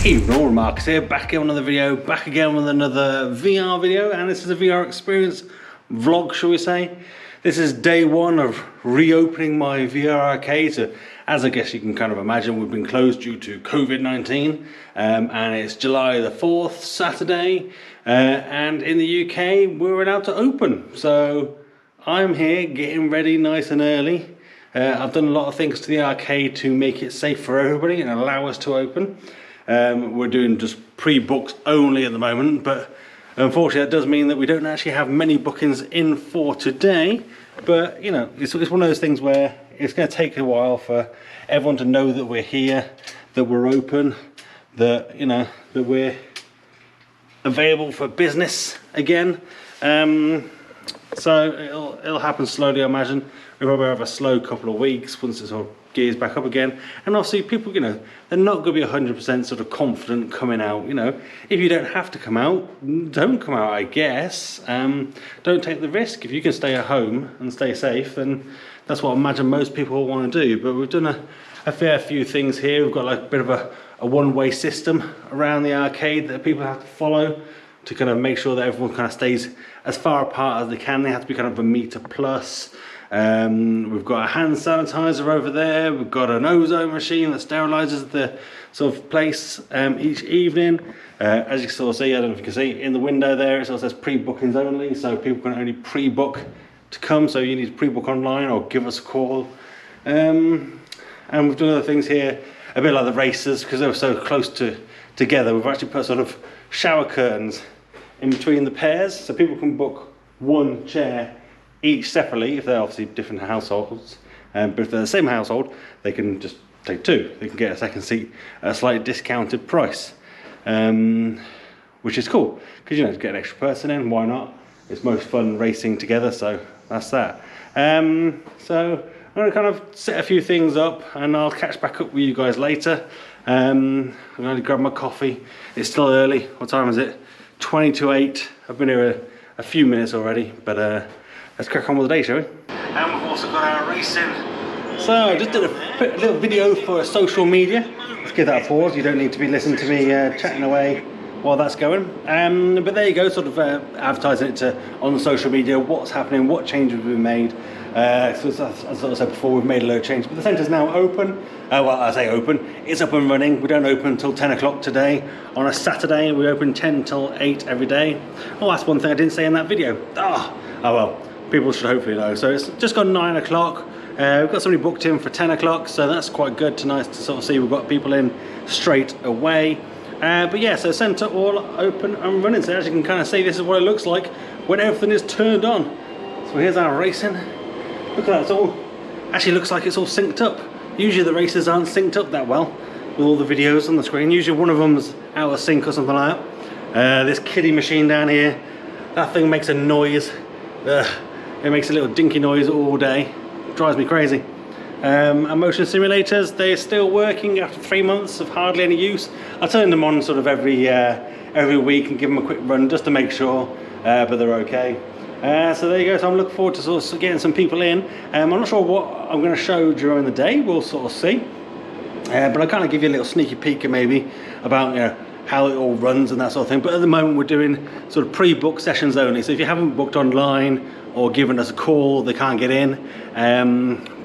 Hey everyone, Marcus here, back again with another video, back again with another VR video, and this is a VR experience vlog, shall we say. This is day one of reopening my VR arcade. So, as I guess you can kind of imagine, we've been closed due to COVID-19, and it's July the 4th, Saturday, and in the UK we're allowed to open. So I'm here getting ready nice and early. I've done a lot of things to the arcade to make it safe for everybody and allow us to open. We're doing just pre-books only at the moment, but unfortunately that does mean that we don't actually have many bookings in for today. But you know, it's one of those things where it's going to take a while for everyone to know that we're here, that we're open, that you know that we're available for business again. So it'll happen slowly, I imagine. We'll probably have a slow couple of weeks once it's all gears back up again. And obviously people, you know, they're not going to be 100% sort of confident coming out. You know, if you don't have to come out, don't come out, I guess. Don't take the risk. If you can stay at home and stay safe, then that's what I imagine most people will want to do. But we've done a fair few things here. We've got like a bit of a one-way system around the arcade that people have to follow to kind of make sure that everyone kind of stays as far apart as they can. They have to be kind of a meter plus. We've got a hand sanitizer over there. We've got an ozone machine that sterilizes the sort of place each evening. As you can sort of see, I don't know if you can see in the window there, it sort of says pre-bookings only, so people can only pre-book to come. So you need to pre-book online or give us a call. And we've done other things here, a bit like the races, because they were so close together. We've actually put sort of shower curtains in between the pairs, so people can book one chair each separately if they're obviously different households. But if they're the same household, they can just take two. They can get a second seat at a slightly discounted price, which is cool because you know, to get an extra person in, why not? It's most fun racing together, so that's that. So I'm going to kind of set a few things up and I'll catch back up with you guys later. I'm going to grab my coffee. It's still early. What time is it? 20 to 8. I've been here a few minutes already, but let's crack on with the day, shall we? And we've also got our racing. So I just did a little video for social media. Let's give that a pause. You don't need to be listening to me chatting away while that's going. But there you go, sort of advertising it on social media, what's happening, what changes have been made. So as I sort of said before, we've made a load of changes, but the centre's now open. Well, I say open, it's up and running. We don't open until 10 o'clock today. On a Saturday, we open 10 till 8 every day. Oh, that's one thing I didn't say in that video. Oh well, people should hopefully know. So it's just gone 9 o'clock. We've got somebody booked in for 10 o'clock, so that's quite good. Nice to sort of see we've got people in straight away. But yeah, so centre all open and running. So as you can kind of see, this is what it looks like when everything is turned on. So here's our racing. Look at that, it's all actually looks like it's all synced up. Usually the races aren't synced up that well with all the videos on the screen. Usually one of them's out of sync or something like that. This kiddie machine down here, that thing makes a noise. It makes a little dinky noise all day. It drives me crazy. Our motion simulators, they're still working after 3 months of hardly any use. I turn them on sort of every week and give them a quick run just to make sure, but they're okay. So there you go. So I'm looking forward to sort of getting some people in. I'm not sure what I'm going to show during the day. We'll sort of see. But I'll kind of give you a little sneaky peek maybe about, you know, how it all runs and that sort of thing. But at the moment we're doing sort of pre-book sessions only. So if you haven't booked online or given us a call, they can't get in.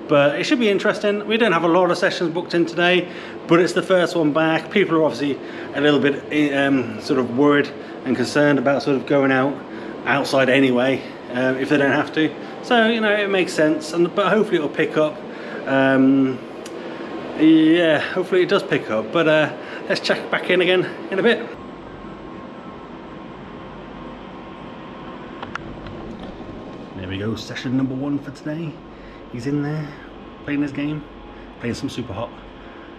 But it should be interesting. We don't have a lot of sessions booked in today, but it's the first one back. People are obviously a little bit sort of worried and concerned about sort of going outside anyway, if they don't have to. So, you know, it makes sense, but hopefully it'll pick up. Yeah, hopefully it does pick up, but let's check back in again in a bit. There we go, session number 1 for today. He's in there, playing this game, playing some Super Hot.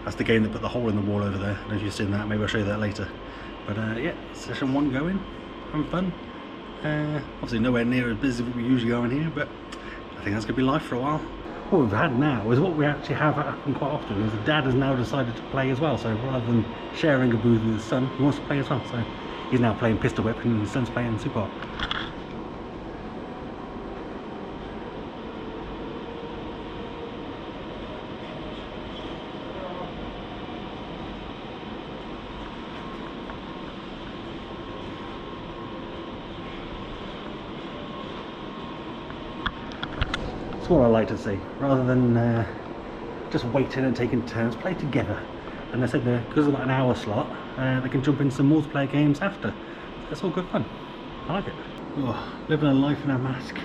That's the game that put the hole in the wall over there. I don't know if you've seen that, maybe I'll show you that later. But yeah, session 1 going, having fun. Obviously nowhere near as busy as we usually go in here, but I think that's going to be life for a while. What we've had now is what we actually have happen quite often, is the dad has now decided to play as well. So rather than sharing a booth with his son, he wants to play as well. So he's now playing Pistol Whip and his son's playing Super Hot. It's what I like to see, rather than just waiting and taking turns, play together. And they said because they've got an hour slot, they can jump into some multiplayer games after. That's all good fun. I like it. Oh, living a life in a mask.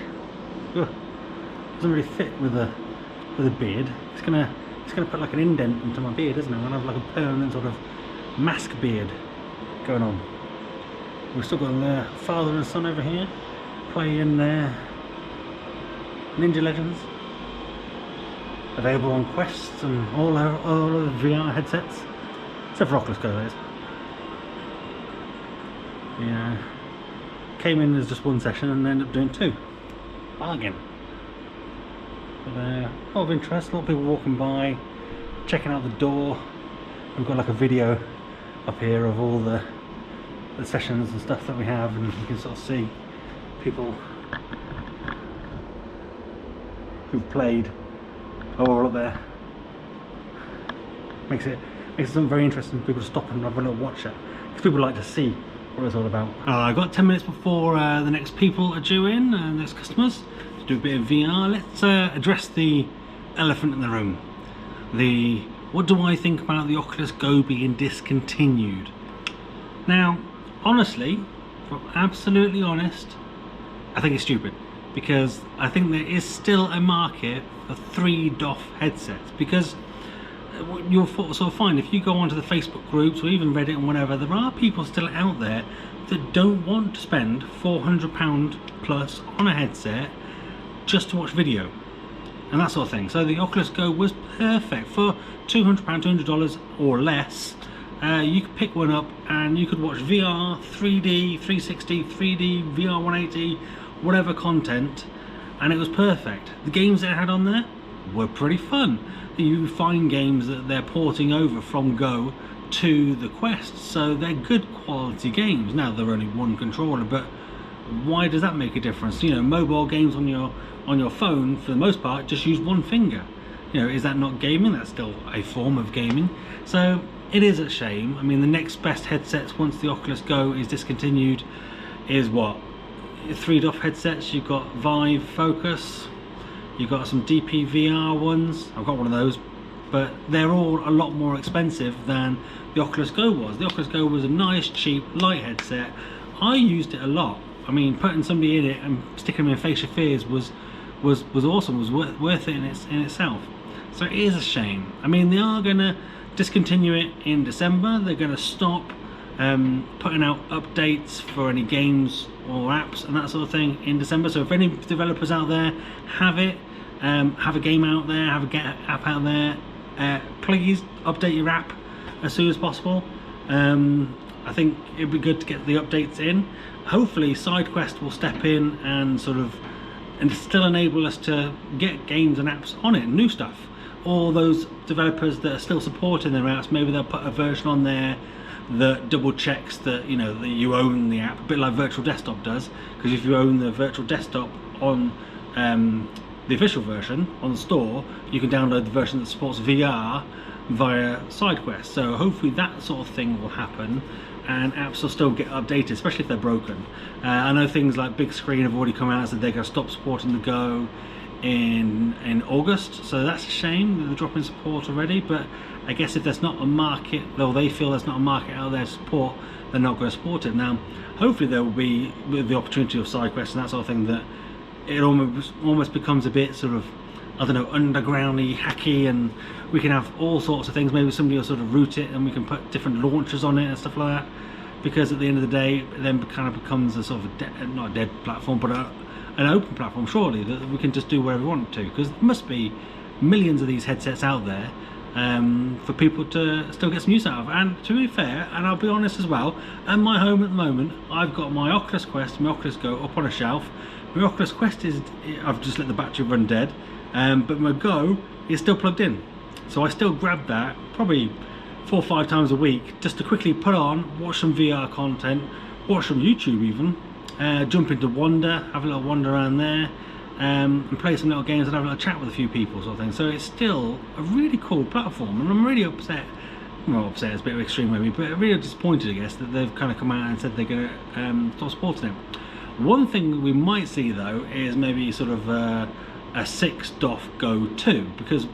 Oh, doesn't really fit with a beard. It's gonna put like an indent into my beard, isn't it? I'm gonna have like a permanent sort of mask beard going on. We've still got the father and son over here playing Ninja Legends. Available on Quests and all of the VR headsets, except for Oculus Go, that is. Yeah, came in as just one session and ended up doing 2. Bargain. But a lot of interest, a lot of people walking by, checking out the door. We've got like a video up here of all the sessions and stuff that we have, and you can sort of see people who've played all up there. Makes it something very interesting for people to stop and have a little watch at, because people like to see what it's all about. I've got 10 minutes before the next people are due in, next customers, to do a bit of VR. Let's address the elephant in the room. What do I think about the Oculus Go being discontinued? Now, honestly, if I'm absolutely honest, I think it's stupid, because I think there is still a market for 3 DOF headsets, because you'll sort of find if you go onto the Facebook groups or even Reddit and whatever, there are people still out there that don't want to spend £400 plus on a headset just to watch video and that sort of thing. So the Oculus Go was perfect for £200, $200 or less. You could pick one up and you could watch VR, 3D, 360, 3D, VR 180, whatever content, and it was perfect. The games they had on there were pretty fun. You find games that they're porting over from Go to the Quest, so they're good quality games. Now they're only one controller, but why does that make a difference? You know, mobile games on your phone, for the most part, just use one finger. You know, is that not gaming? That's still a form of gaming. So it is a shame. I mean, the next best headsets once the Oculus Go is discontinued is what? 3 DOF headsets. You've got Vive Focus, you've got some DPVR ones. I've got one of those, but they're all a lot more expensive than the Oculus Go was. The Oculus Go was a nice, cheap, light headset. I used it a lot. I mean, putting somebody in it and sticking them in Face Your Fears was awesome, was worth it in itself. So it is a shame. I mean, they are going to discontinue it in December. They're going to stop putting out updates for any games or apps and that sort of thing in December. So if any developers out there have it, have a game out there, have a app out there, please update your app as soon as possible. I think it'd be good to get the updates in. Hopefully SideQuest will step in and still enable us to get games and apps on it, new stuff. All those developers that are still supporting their apps, maybe they'll put a version on there that double checks that, you know, that you own the app, a bit like Virtual Desktop does, because if you own the Virtual Desktop on the official version on the store, you can download the version that supports VR via SideQuest. So hopefully that sort of thing will happen and apps will still get updated, especially if they're broken. I know things like Big Screen have already come out and said they're going to stop supporting the Go in August, so that's a shame that they're dropping support already. But I guess if there's not a market, though they feel there's not a market out there to support, they're not going to support it. Now hopefully there will be, with the opportunity of SideQuest and that sort of thing, that it almost becomes a bit sort of, I don't know, undergroundy, hacky, and we can have all sorts of things. Maybe somebody will sort of route it and we can put different launchers on it and stuff like that, because at the end of the day it then kind of becomes a sort of not a dead platform, but an open platform, surely, that we can just do whatever we want to, because there must be millions of these headsets out there for people to still get some use out of. And to be fair, and I'll be honest as well, at my home at the moment I've got my Oculus Quest, my Oculus Go up on a shelf. My Oculus Quest is, I've just let the battery run dead, but my Go is still plugged in, so I still grab that probably 4 or 5 times a week just to quickly put on, watch some VR content, watch some YouTube even, jump into Wander, have a little wander around there, and play some little games and have a little chat with a few people, sort of thing. So it's still a really cool platform, and I'm really upset. Well, upset is a bit of extreme maybe, but really disappointed, I guess, that they've kind of come out and said they're going to stop supporting it. One thing we might see though is maybe sort of a 6 DOF Go 2, because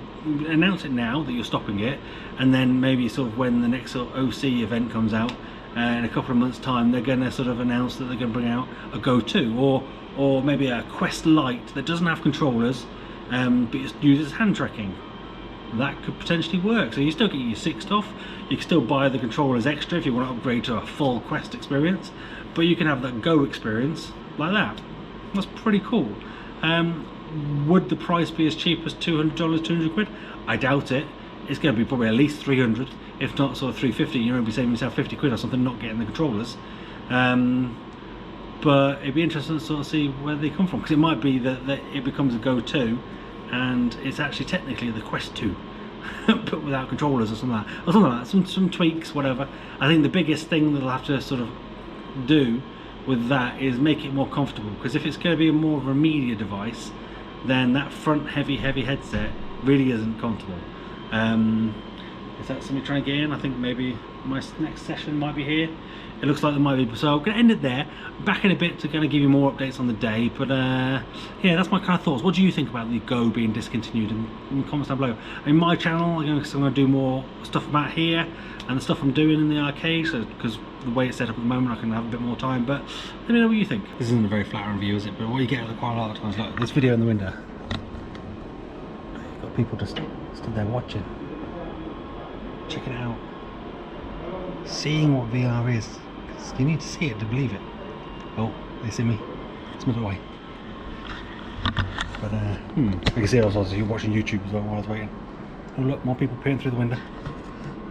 announce it now that you're stopping it, and then maybe sort of when the next sort of OC event comes out in a couple of months time, they're going to sort of announce that they're going to bring out a Go 2, or maybe a Quest Lite that doesn't have controllers but it uses hand tracking. That could potentially work. So you still get your 6 DOF, you can still buy the controllers extra if you want to upgrade to a full Quest experience, but you can have that Go experience like that. That's pretty cool. Would the price be as cheap as $200, 200 quid? I doubt it. It's going to be probably at least 300, if not sort of 350. You're going to be saving yourself 50 quid or something not getting the controllers. But it'd be interesting to sort of see where they come from, because it might be that it becomes a Go 2 and it's actually technically the Quest 2 but without controllers or something like that, some tweaks, whatever. I think the biggest thing that they'll have to sort of do with that is make it more comfortable, because if it's going to be more of a media device, then that front heavy headset really isn't comfortable. Is that something trying to get in? I think maybe my next session might be here. It looks like there might be, so I'm going to end it there. Back in a bit to kind of give you more updates on the day, but yeah, that's my kind of thoughts. What do you think about the Go being discontinued? In the comments down below. In my channel, I'm going to do more stuff about here and the stuff I'm doing in the arcade, so because the way it's set up at the moment, I can have a bit more time. But let me know what you think. This isn't a very flattering view, is it? But what you get out of quite a lot of times, like this video in the window, you've got people just stood there watching, checking it out, seeing what VR is. You need to see it to believe it. Oh, they see me. Let's move away. But I can see I was also watching YouTube as well while I was waiting. Oh look, more people peering through the window.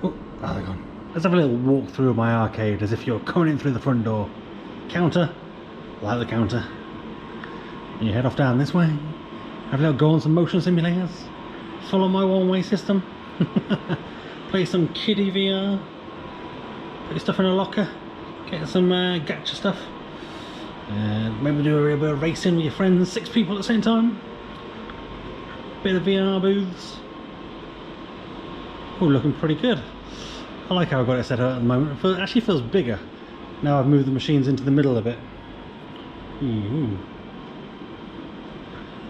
Oh, they're gone. Let's have a little walk through my arcade as if you're coming in through the front door. Counter, like the counter. And you head off down this way. Have a little go on some motion simulators. Follow my one-way system. Play some kiddie VR. Put your stuff in a locker. Get some gacha stuff. Maybe do a bit of racing with your friends, 6 people at the same time. Bit of VR booths. Oh, looking pretty good. I like how I've got it set out at the moment. It actually feels bigger now I've moved the machines into the middle of it.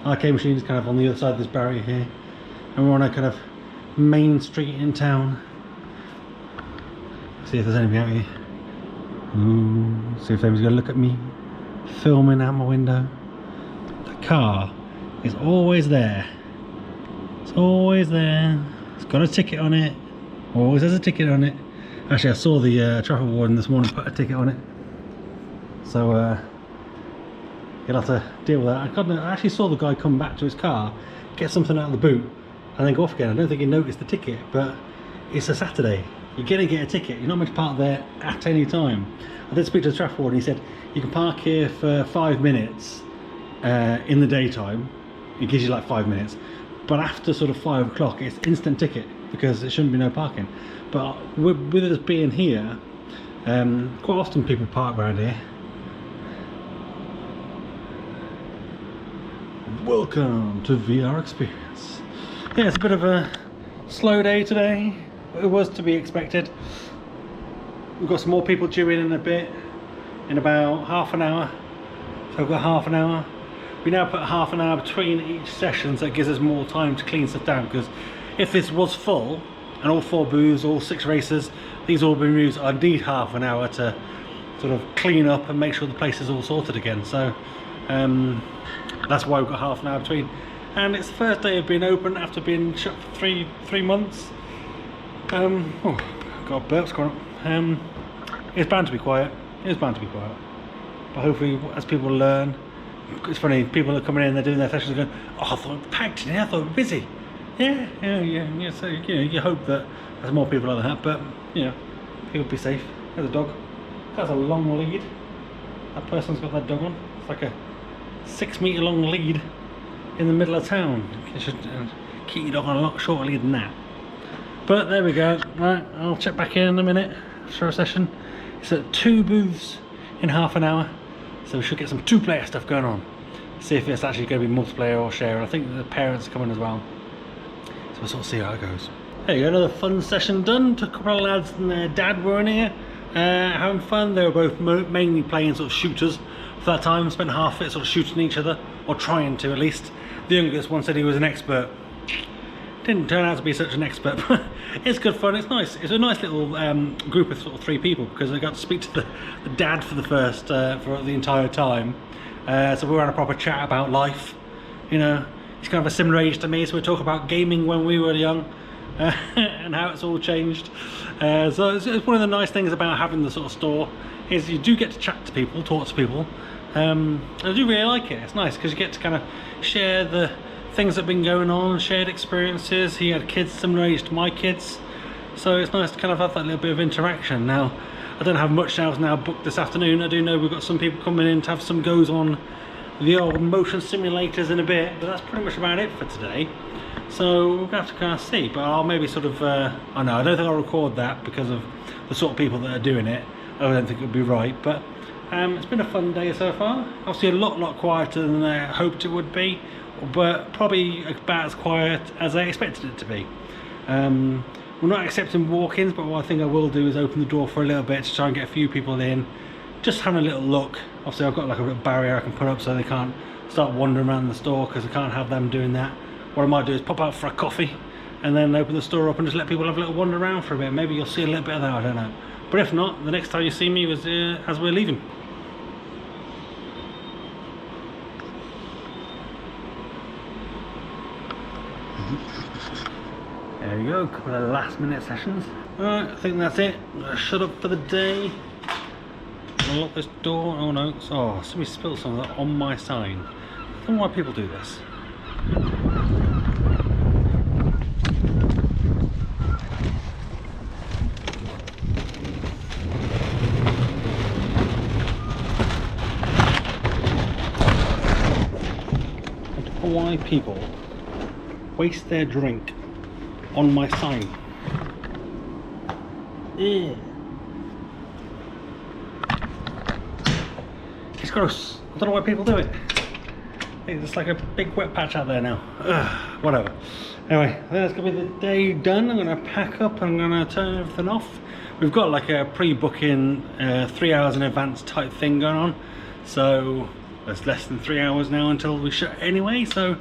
Arcade machines kind of on the other side of this barrier here, and we're on a kind of main street in town. See if there's anybody out here. See if anybody's gonna look at me filming out my window. The car is always there. It's always there. It's got a ticket on it. Always has a ticket on it. Actually, I saw the traffic warden this morning put a ticket on it. So you'll have to deal with that. I actually saw the guy come back to his car, get something out of the boot, and then go off again. I don't think he noticed the ticket, but it's a Saturday. You're going to get a ticket. You're not meant to park there at any time. I did speak to the traffic warden. He said you can park here for 5 minutes in the daytime. It gives you like 5 minutes, but after sort of 5 o'clock, it's instant ticket because there shouldn't be no parking. But with us being here, quite often people park around here. Welcome to VR Experience. Yeah, it's a bit of a slow day today. It was to be expected. We've got some more people due in a bit, in about half an hour. So we've got half an hour. We now put half an hour between each session, so it gives us more time to clean stuff down, because if this was full and all 4 booths, all 6 races, these all been used, I'd need half an hour to sort of clean up and make sure the place is all sorted again. So that's why we've got half an hour between. And it's the first day of being open after being shut for three months. Oh, got burps going up. It's bound to be quiet. It's bound to be quiet. But hopefully, as people learn, it's funny. People are coming in, they're doing their sessions, going, "Oh, I thought it was packed in here. I thought it was busy." Yeah. So you hope that there's more people like that. But people be safe. There's a dog. That's a long lead. That person's got that dog on. It's like a 6 metre long lead in the middle of town. You should keep your dog on a lot shorter lead than that. But there we go. Right, I'll check back in a minute after a session. It's at 2 booths in half an hour, so we should get some 2-player stuff going on. See if it's actually going to be multiplayer or share. I think the parents are coming as well, so we'll sort of see how it goes. There you go, another fun session done. Took a couple of lads and their dad were in here having fun. They were both mainly playing sort of shooters for that time. Spent half of it sort of shooting each other, or trying to at least. The youngest one said he was an expert. Didn't turn out to be such an expert, but it's good fun. It's nice. It's a nice little group of sort of 3 people, because I got to speak to the dad for the entire time. So we were having a proper chat about life. You know, he's kind of a similar age to me, so we talk about gaming when we were young and how it's all changed. So it's one of the nice things about having the sort of store is you do get to chat to people, talk to people. I do really like it. It's nice because you get to kind of share the things that have been going on, shared experiences. He had kids similar age to my kids, so it's nice to kind of have that little bit of interaction. Now, I don't have much else now booked this afternoon. I do know we've got some people coming in to have some goes on the old motion simulators in a bit, but that's pretty much about it for today. So we're gonna have to kind of see, but I'll maybe sort of I don't think I'll record that because of the sort of people that are doing it. I don't think it would be right, but it's been a fun day so far. Obviously a lot quieter than I hoped it would be, but probably about as quiet as I expected it to be. We're not accepting walk-ins, but what I think I will do is open the door for a little bit to try and get a few people in, just having a little look. Obviously I've got like a little barrier I can put up so they can't start wandering around the store, because I can't have them doing that. What I might do is pop out for a coffee and then open the store up and just let people have a little wander around for a bit. Maybe you'll see a little bit of that, I don't know. But if not, the next time you see me was as we're leaving. There you go, a couple of last minute sessions. Alright, I think that's it. I'm gonna shut up for the day. I'm gonna lock this door. Oh no, somebody spilled some of that on my sign. I don't know why people do this. I don't know why people waste their drink on my sign. Yeah. It's gross. I don't know why people do it. It's like a big wet patch out there now. Ugh, whatever. Anyway, I think that's gonna be the day done. I'm gonna pack up, I'm gonna turn everything off. We've got like a pre-booking 3 hours in advance type thing going on. So there's less than 3 hours now until we shut anyway, so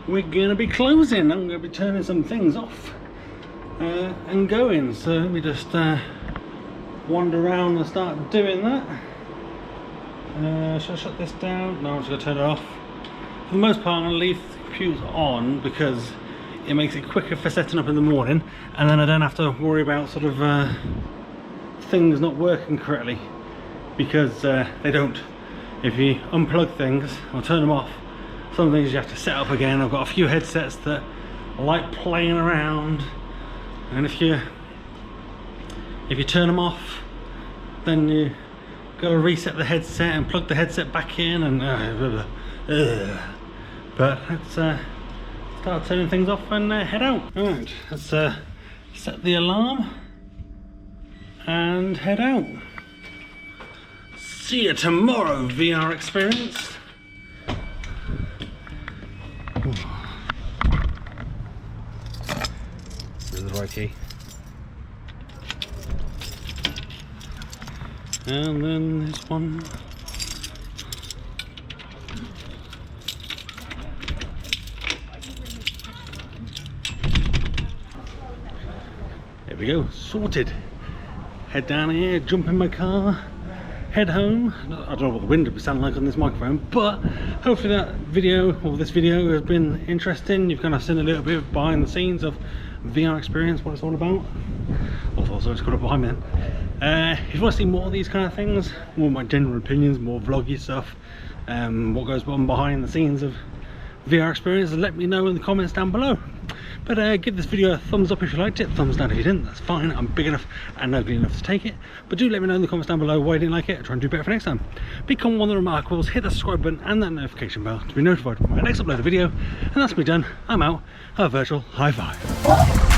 we're gonna be closing. I'm gonna be turning some things off and going. So let me just wander around and start doing that. Should I shut this down? No, I'm just gonna turn it off. For the most part, I'm gonna leave the computers on because it makes it quicker for setting up in the morning, and then I don't have to worry about sort of things not working correctly, because they don't. If you unplug things or turn them off, some things you have to set up again. I've got a few headsets that I like playing around, and if you turn them off, then you got to reset the headset and plug the headset back in, and but let's start turning things off and head out. Alright, let's set the alarm and head out. See you tomorrow, VR experience. This is the right key. And then this one. There we go, sorted. Head down here, jump in my car, head home. I don't know what the wind would sound like on this microphone, but hopefully that video, or this video, has been interesting. You've kind of seen a little bit behind the scenes of VR experience, what it's all about. Also, it's got up behind me then. If you want to see more of these kind of things, more of my general opinions, more vloggy stuff, what goes on behind the scenes of VR experience, let me know in the comments down below. But give this video a thumbs up if you liked it, thumbs down if you didn't, that's fine. I'm big enough and ugly enough to take it. But do let me know in the comments down below why you didn't like it. I'll try and do better for next time. Become one of the remarkables, hit the subscribe button and that notification bell to be notified when my next upload video. And that's me done. I'm out. Have a virtual high five.